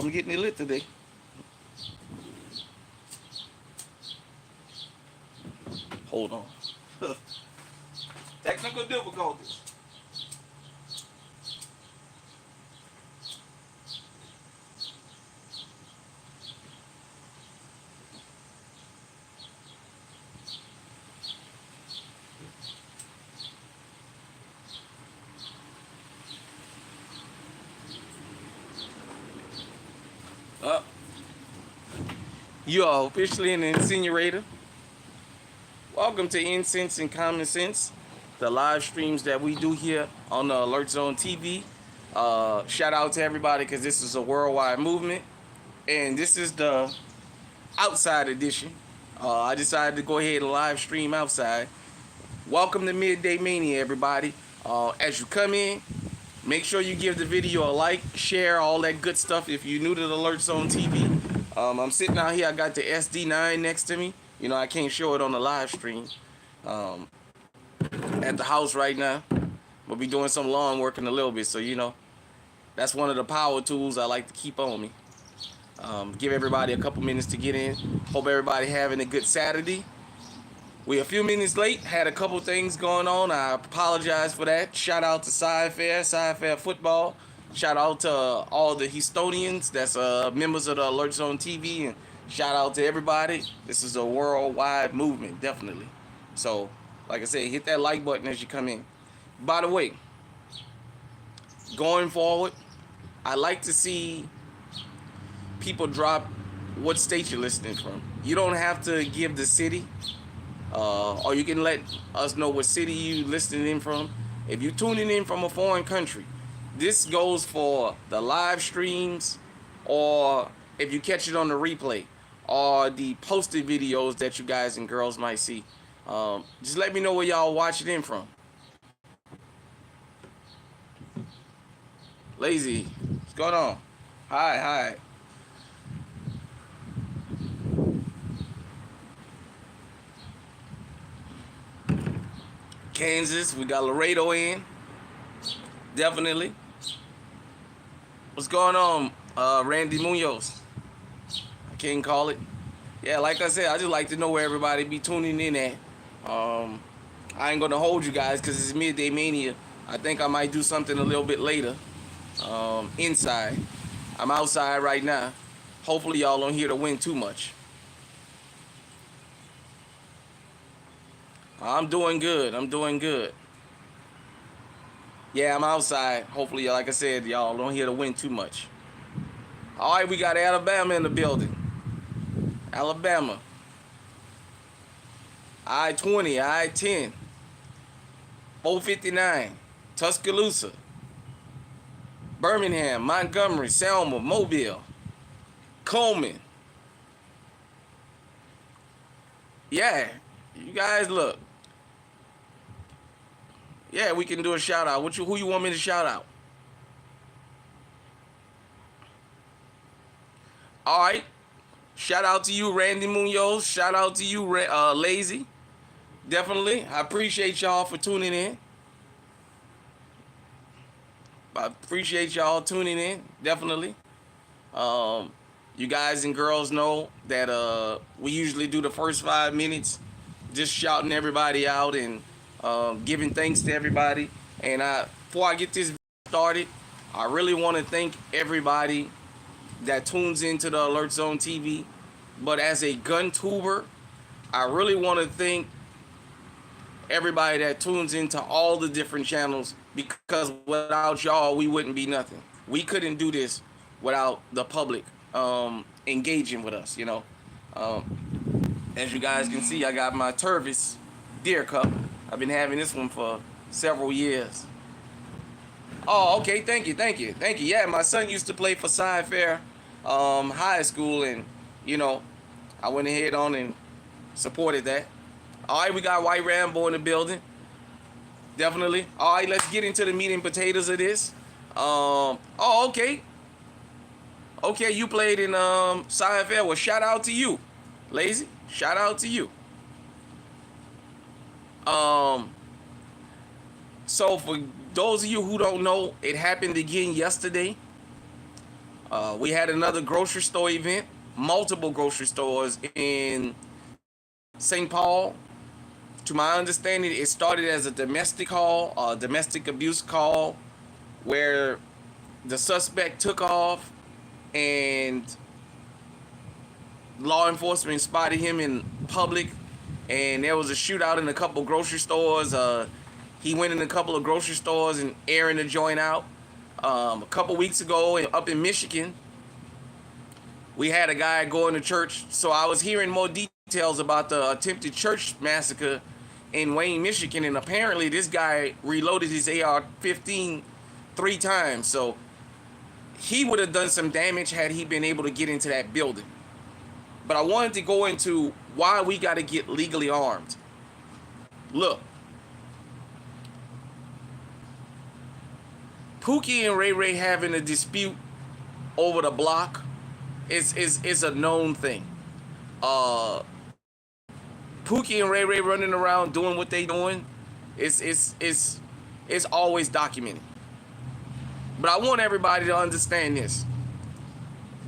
problem getting it lit today. Hold on. Technical difficulties. Uh, you are officially an incinerator. Welcome to Incense and Common Sense, the live streams that we do here on the Alert Zone TV. Shout out to everybody because this is a worldwide movement, and this is the outside edition. I decided to go ahead and live stream outside. Welcome to Midday Mania, everybody. As you come in, make sure you give the video a like, share, all that good stuff if you're new to the Alert Zone TV. I'm sitting out here. I got the SD9 next to me. You know, I can't show it on the live stream. At the house right now. We'll be doing some lawn work in a little bit. So, you know, that's one of the power tools I like to keep on me. Give everybody a couple minutes to get in. Hope everybody having a good Saturday. We're a few minutes late. Had a couple things going on. I apologize for that. Shout out to Sci-Fair Football. Shout out to all the Houstonians that's members of the Alert Zone TV. And shout out to everybody. This is a worldwide movement, definitely. So, like I said, hit that like button as you come in. By the way, going forward, I like to see people drop what state you're listening from. You don't have to give the city. Or you can let us know what city you listening in from. If you're tuning in from a foreign country, this goes for the live streams, or if you catch it on the replay, or the posted videos that you guys and girls might see. Just let me know where y'all watch it in from. Lazy, what's going on? Hi. Kansas, we got Laredo in. Definitely. What's going on, Randy Munoz? I can't call it. Yeah, like I said, I just like to know where everybody be tuning in at. I ain't gonna hold you guys because it's Midday Mania. I think I might do something a little bit later. Inside. I'm outside right now. Hopefully y'all don't hear the wind too much. I'm doing good. Yeah, I'm outside. Hopefully, like I said, y'all don't hear the wind too much. All right, we got Alabama in the building. Alabama. I-20, I-10. 459. Tuscaloosa. Birmingham, Montgomery, Selma, Mobile. Coleman. Yeah, you guys look. Yeah, we can do a shout out. Who you want me to shout out? All right. Shout out to you, Randy Munoz. Shout out to you, Lazy. Definitely. I appreciate y'all for tuning in. I appreciate y'all tuning in. Definitely. You guys and girls know that we usually do the first 5 minutes just shouting everybody out and giving thanks to everybody. And before I get this started, I really want to thank everybody that tunes into the Alert Zone TV. But as a gun tuber, I really want to thank everybody that tunes into all the different channels, because without y'all, we wouldn't be nothing. We couldn't do this without the public engaging with us, you know. As you guys can see, I got my Tervis Deer Cup. I've been having this one for several years. Oh, okay. Thank you. Yeah, my son used to play for Sci-Fair High School, and, you know, I went ahead on and supported that. All right, we got White Rambo in the building. Definitely. All right, let's get into the meat and potatoes of this. Okay. Okay, you played in Sci-Fair. Well, shout out to you, Lazy. Shout out to you. So for those of you who don't know, it happened again yesterday. We had another grocery store event, multiple grocery stores in St. Paul. To my understanding, it started as a domestic call, a domestic abuse call, where the suspect took off and law enforcement spotted him in public, and there was a shootout in a couple grocery stores. He went in a couple of grocery stores and airing the joint out. A couple weeks ago, up in Michigan, we had a guy going to church. So I was hearing more details about the attempted church massacre in Wayne, Michigan, and apparently this guy reloaded his AR-15 3 times. So he would have done some damage had he been able to get into that building. But I wanted to go into why we got to get legally armed. Look, Pookie and Ray Ray having a dispute over the block is a known thing. Pookie and Ray Ray running around doing what they doing, it's always documented. But I want everybody to understand this.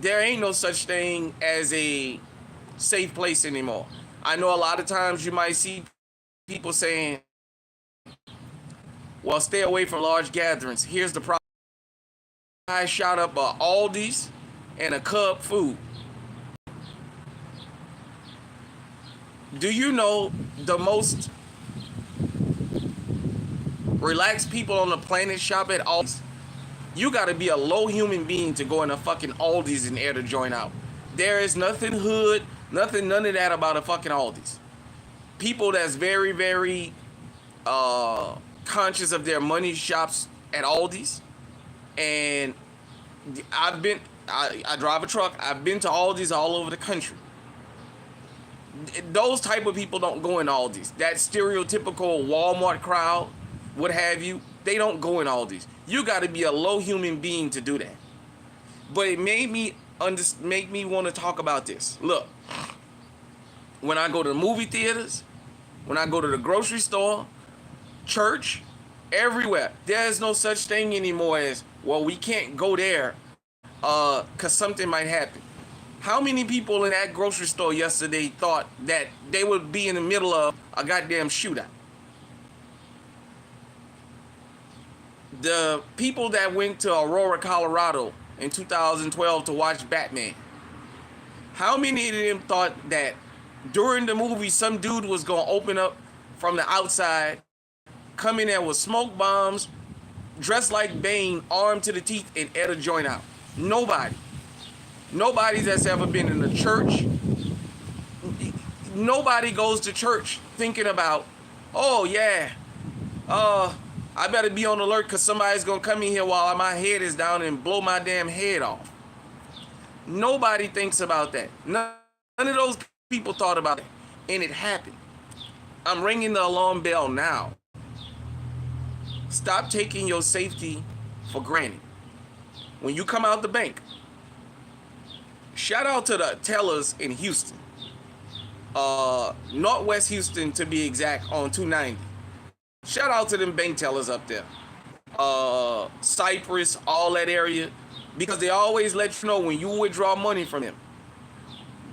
There ain't no such thing as a safe place anymore. I know a lot of times you might see people saying, well, stay away from large gatherings. Here's the problem. I shot up a Aldi's and a Cub Food. Do you know the most relaxed people on the planet shop at Aldi's? You gotta be a low human being to go in a fucking Aldi's and air the joint out. There is nothing hood, none of that about a fucking Aldi's. People that's very, very conscious of their money shops at Aldi's. And I drive a truck. I've been to Aldi's all over the country. Those type of people don't go in Aldi's. That stereotypical Walmart crowd, what have you, they don't go in Aldi's. You got to be a low human being to do that. But it made me want to talk about this. Look, when I go to the movie theaters, when I go to the grocery store, church, everywhere, there's no such thing anymore as, well, we can't go there because something might happen. How many people in that grocery store yesterday thought that they would be in the middle of a goddamn shootout? The people that went to Aurora, Colorado in 2012 to watch Batman, how many of them thought that during the movie some dude was going to open up from the outside, come in there with smoke bombs, dressed like Bane, armed to the teeth, and air the joint out? Nobody. Nobody that's ever been in a church. Nobody goes to church thinking about, oh yeah, I better be on alert because somebody's going to come in here while my head is down and blow my damn head off. Nobody thinks about that. None of those people thought about it. And it happened. I'm ringing the alarm bell now. Stop taking your safety for granted. When you come out the bank, shout out to the tellers in Houston. Northwest Houston to be exact, on 290. Shout out to them bank tellers up there. Cypress, all that area. Because they always let you know when you withdraw money from them.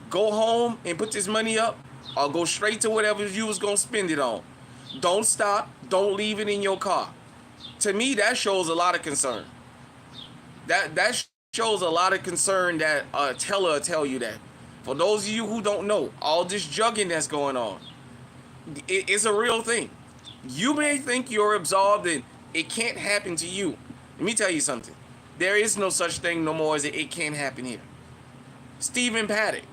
Go home and put this money up, or go straight to whatever you was going to spend it on. Don't stop. Don't leave it in your car. To me, that shows a lot of concern. That shows a lot of concern that a teller will tell you that. For those of you who don't know, all this jugging that's going on, it's a real thing. You may think you're absolved and it can't happen to you. Let me tell you something. There is no such thing no more as it can't happen here. Stephen Paddock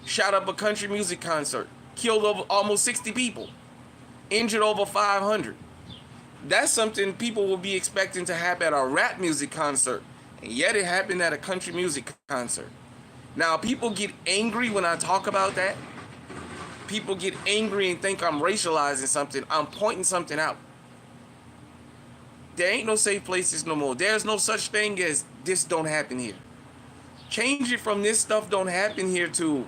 shot up a country music concert, killed over almost 60 people, injured over 500. That's something people will be expecting to happen at a rap music concert, and yet it happened at a country music concert. Now, people get angry when I talk about that. People get angry and think I'm racializing something. I'm pointing something out. There ain't no safe places no more. There's no such thing as this don't happen here. Change it from this stuff don't happen here to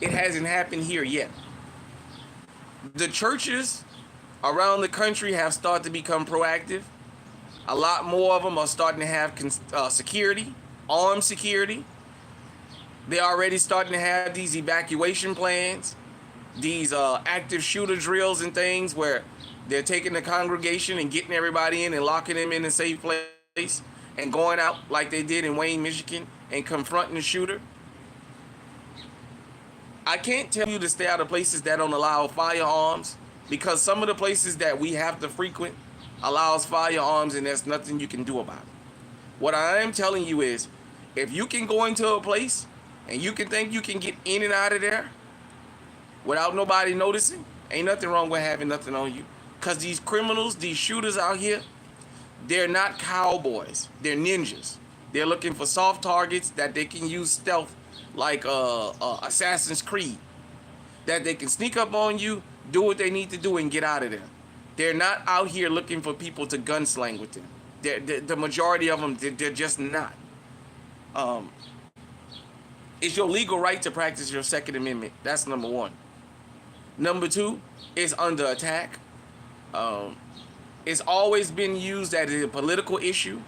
it hasn't happened here yet. The churches around the country have started to become proactive. A lot more of them are starting to have security, armed security. They're already starting to have these evacuation plans, these active shooter drills and things where they're taking the congregation and getting everybody in and locking them in a safe place and going out like they did in Wayne, Michigan, and confronting the shooter. I can't tell you to stay out of places that don't allow firearms, because some of the places that we have to frequent allows firearms and there's nothing you can do about it. What I am telling you is, if you can go into a place and you can think you can get in and out of there without nobody noticing, ain't nothing wrong with having nothing on you. Because these criminals, these shooters out here, they're not cowboys. They're ninjas. They're looking for soft targets that they can use stealth like Assassin's Creed. That they can sneak up on you, do what they need to do, and get out of there. They're not out here looking for people to gunsling with them. The majority of them, they're just not. It's your legal right to practice your Second Amendment. That's number one. Number two, it's under attack. It's always been used as a political issue.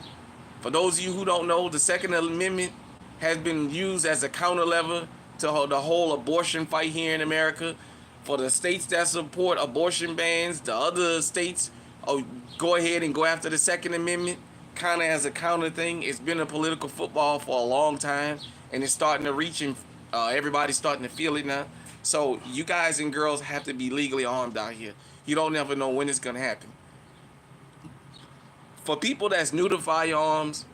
For those of you who don't know, the Second Amendment has been used as a counter lever to the whole abortion fight here in America. For the states that support abortion bans, the other states go ahead and go after the Second Amendment, kind of as a counter thing. It's been a political football for a long time, and it's starting to reach, and everybody's starting to feel it now. So you guys and girls have to be legally armed out here. You don't never know when it's going to happen. For people that's new to firearms,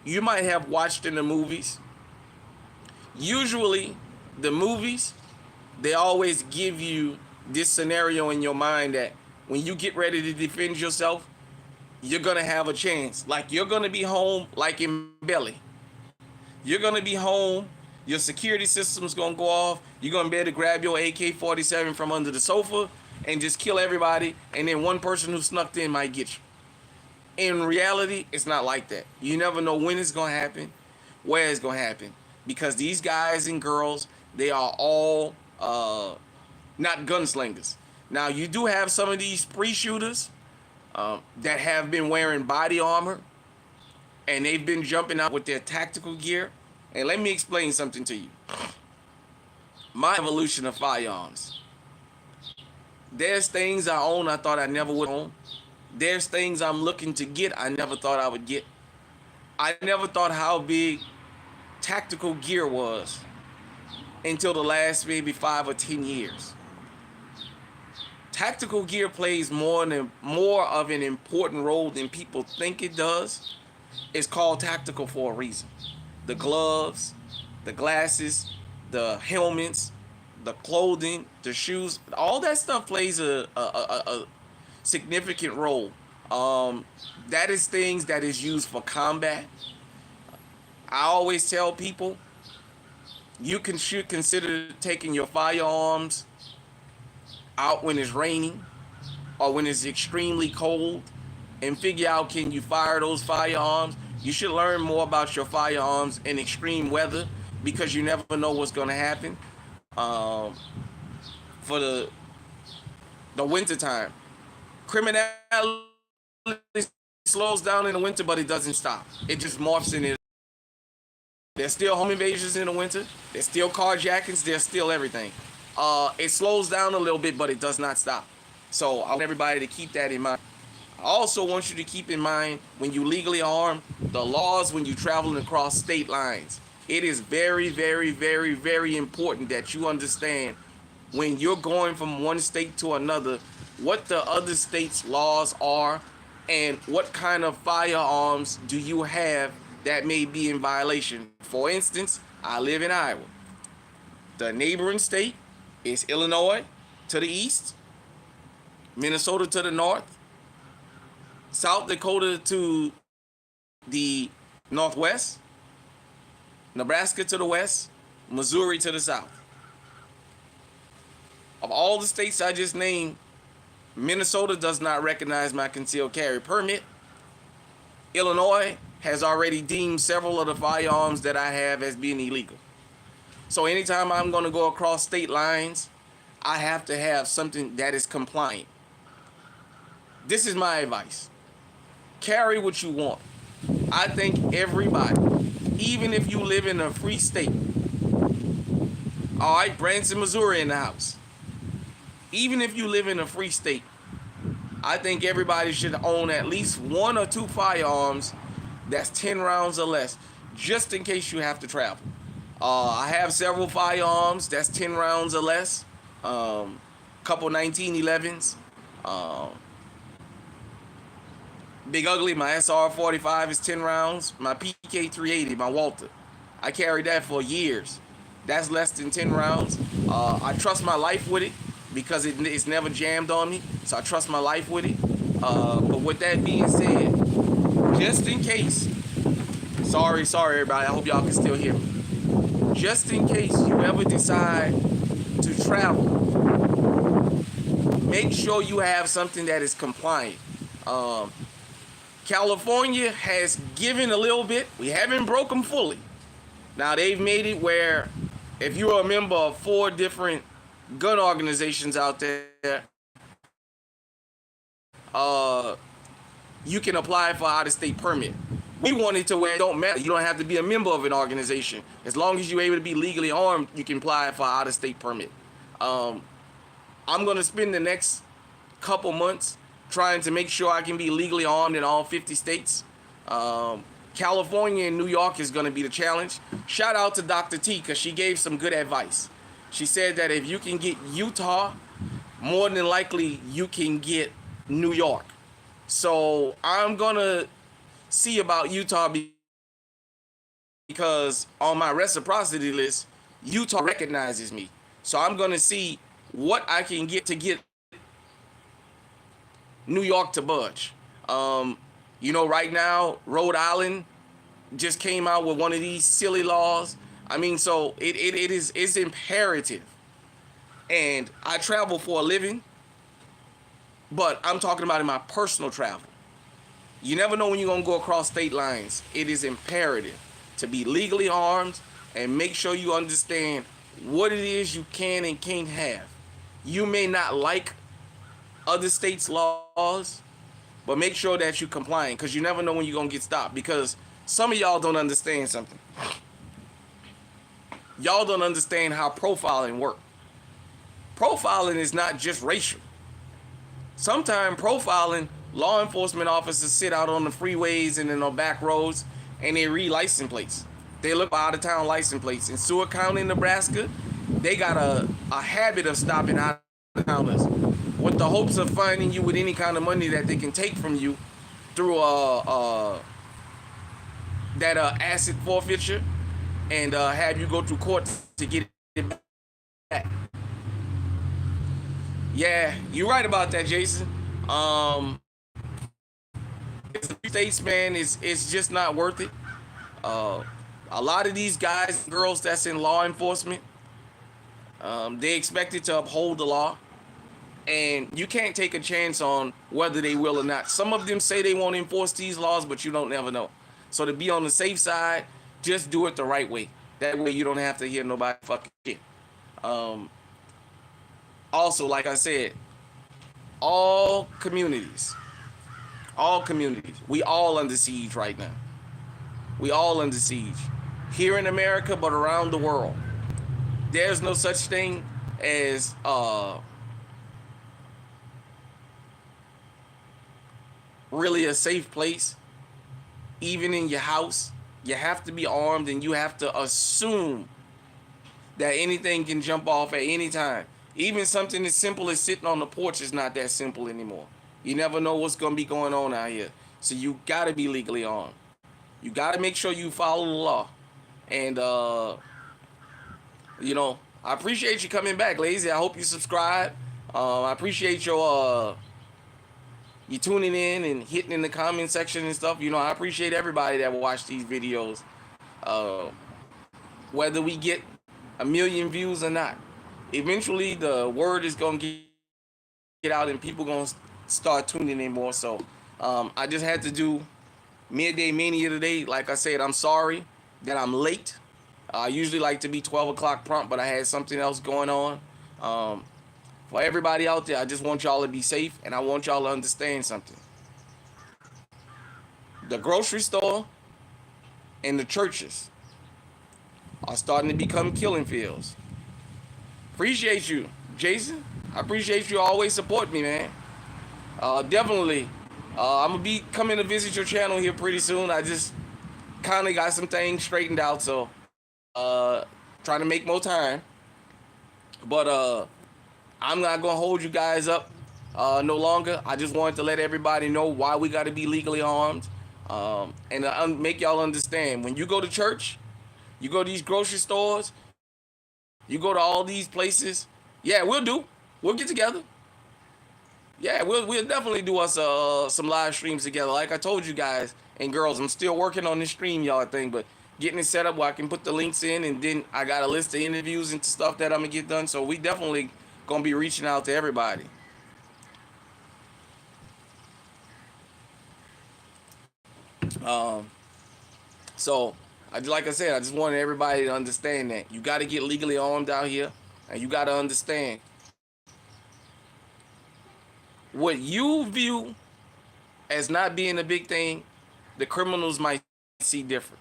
you might have watched in the movies. Usually, the movies, they always give you this scenario in your mind that when you get ready to defend yourself, you're going to have a chance. Like, you're going to be home, like in Belly. You're going to be home. Your security system's going to go off. You're going to be able to grab your AK-47 from under the sofa and just kill everybody. And then one person who snuck in might get you. In reality, it's not like that. You never know when it's going to happen, where it's going to happen. Because these guys and girls, they are all not gunslingers. Now, you do have some of these pre-shooters that have been wearing body armor, and they've been jumping out with their tactical gear. And let me explain something to you. My evolution of firearms. There's things I own I thought I never would own. There's things I'm looking to get I never thought I would get. I never thought how big tactical gear was until the last maybe 5 or 10 years. Tactical gear plays more of an important role than people think it does. It's called tactical for a reason. The gloves, the glasses, the helmets, the clothing, the shoes, all that stuff plays a significant role. That is things that is used for combat. I always tell people, you should consider taking your firearms out when it's raining or when it's extremely cold and figure out, can you fire those firearms? You should learn more about your firearms in extreme weather, because you never know what's going to happen. For the winter time, criminality slows down in the winter, but it doesn't stop. It just morphs in it. There's still home invasions in the winter. There's still carjackings. There's still everything. It slows down a little bit, but it does not stop. So I want everybody to keep that in mind. I also want you to keep in mind, when you legally arm, the laws when you're traveling across state lines. It is very, very, very, very important that you understand, when you're going from one state to another, what the other state's laws are and what kind of firearms do you have that may be in violation. For instance, I live in Iowa. The neighboring state is Illinois to the east, Minnesota to the north, South Dakota to the northwest, Nebraska to the west, Missouri to the south. Of all the states I just named, Minnesota does not recognize my concealed carry permit. Illinois has already deemed several of the firearms that I have as being illegal. So anytime I'm going to go across state lines, I have to have something that is compliant. This is my advice. carry what you want. I think everybody, even if you live in a free state, all right, Branson, Missouri in the house. Even if you live in a free state, I think everybody should own at least 1 or 2 firearms that's 10 rounds or less, just in case you have to travel. I have several firearms that's 10 rounds or less. Couple 1911s. Big Ugly, my SR-45 is 10 rounds. My PK-380, my Walter, I carried that for years. That's less than 10 rounds. I trust my life with it because it's never jammed on me. So I trust my life with it. But with that being said, just in case, sorry everybody, I hope y'all can still hear me. Just in case you ever decide to travel, make sure you have something that is compliant. California has given a little bit. We haven't broke them fully. Now they've made it where if you're a member of 4 different gun organizations out there, you can apply for out-of-state permit. We want it to where it don't matter. You don't have to be a member of an organization. As long as you're able to be legally armed, you can apply for out-of-state permit. I'm going to spend the next couple months trying to make sure I can be legally armed in all 50 states. California and New York is going to be the challenge. Shout out to Dr. T because she gave some good advice. She said that if you can get Utah, more than likely you can get New York. So I'm going to see about Utah because on my reciprocity list, Utah recognizes me. So I'm going to see what I can get to get New York to budge. Right now, Rhode Island just came out with one of these silly laws. I mean, so it's imperative. And I travel for a living, but I'm talking about in my personal travel. You never know when you're going to go across state lines. It is imperative to be legally armed and make sure you understand what it is you can and can't have. You may not like other states' laws, but make sure that you're compliant because you never know when you're going to get stopped because some of y'all don't understand something. Y'all don't understand how profiling works. Profiling is not just racial. Sometimes profiling, law enforcement officers sit out on the freeways and in the back roads and they read license plates. They look for out-of-town license plates. In Seward County, Nebraska, they got a habit of stopping out-of-towners with the hopes of finding you with any kind of money that they can take from you through that asset forfeiture and have you go through court to get it back. Yeah, you're right about that, Jason. States, man, it's just not worth it. A lot of these guys and girls that's in law enforcement, they expected to uphold the law, and you can't take a chance on whether they will or not. Some of them say they won't enforce these laws, but you don't never know. So to be on the safe side, just do it the right way. That way you don't have to hear nobody fucking shit. Also, like I said, all communities, we all under siege right now. We all under siege. Here in America, but around the world. There's no such thing as really a safe place. Even in your house, you have to be armed and you have to assume that anything can jump off at any time. Even something as simple as sitting on the porch is not that simple anymore. You never know what's going to be going on out here. So you got to be legally armed. You got to make sure you follow the law. And, I appreciate you coming back, Lazy. I hope you subscribe. I appreciate you tuning in and hitting in the comment section and stuff. I appreciate everybody that will watch these videos. Whether we get 1 million views or not. Eventually, the word is going to get out and people going to start tuning in more. So, I just had to do MidDay Mania today. Like I said, I'm sorry that I'm late. I usually like to be 12 o'clock prompt, but I had something else going on. For everybody out there, I just want y'all to be safe, and I want y'all to understand something. The grocery store and the churches are starting to become killing fields. Appreciate you, Jason. I appreciate you always support me, man. Definitely. I'm gonna be coming to visit your channel here pretty soon. I just kind of got some things straightened out, so trying to make more time. But I'm not gonna hold you guys up no longer. I just wanted to let everybody know why we got to be legally armed, and make y'all understand. When you go to church, you go to these grocery stores, you go to all these places. Yeah, we'll get together. Yeah, we'll definitely do us some live streams together. Like I told you guys and girls, I'm still working on this stream y'all thing, but getting it set up where I can put the links in, and then I got a list of interviews and stuff that I'm gonna get done. So we definitely gonna be reaching out to everybody. Um, so like I said, I just wanted everybody to understand that you got to get legally armed out here, and you got to understand what you view as not being a big thing, the criminals might see different.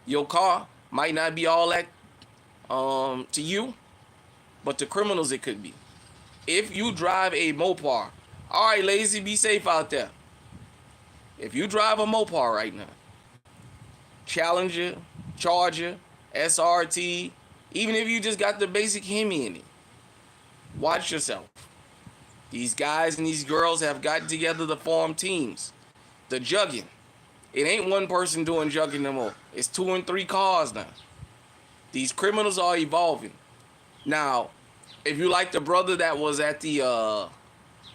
Your car might not be all that to you, but to criminals it could be. If you drive a Mopar, all right, lazy, be safe out there. If you drive a Mopar right now, Challenger, Charger, SRT, even if you just got the basic Hemi in it, watch yourself. These guys and these girls have gotten together to form teams. The jugging. It ain't one person doing jugging no more. It's 2 and 3 cars now. These criminals are evolving. Now, if you like the brother that was at the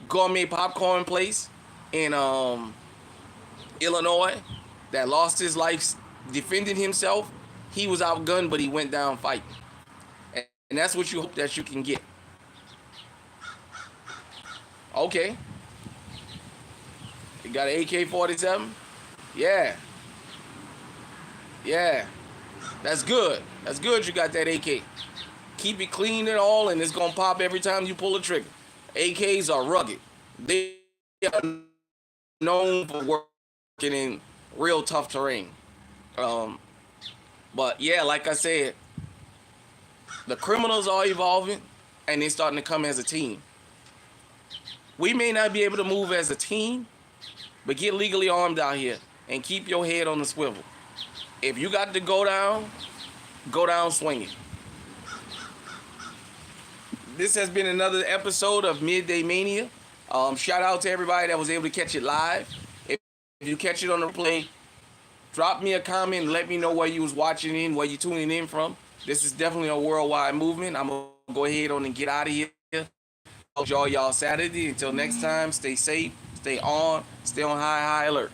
gourmet popcorn place in Illinois that lost his life defending himself, he was outgunned, but he went down fighting. And that's what you hope that you can get. Okay. You got an AK-47? Yeah. Yeah. That's good. That's good you got that AK. Keep it clean and all, and it's going to pop every time you pull a trigger. AKs are rugged. They are known for working in real tough terrain. But yeah, like I said, the criminals are evolving, and they're starting to come as a team. We may not be able to move as a team, but get legally armed out here and keep your head on the swivel. If you got to go down swinging. This has been another episode of MidDay Mania. Shout out to everybody that was able to catch it live. If you catch it on the replay, drop me a comment and let me know where you was watching in, where you tuning in from. This is definitely a worldwide movement. I'm going to go ahead on and get out of here. Enjoy y'all Saturday. Until next time, stay safe, stay on high alert.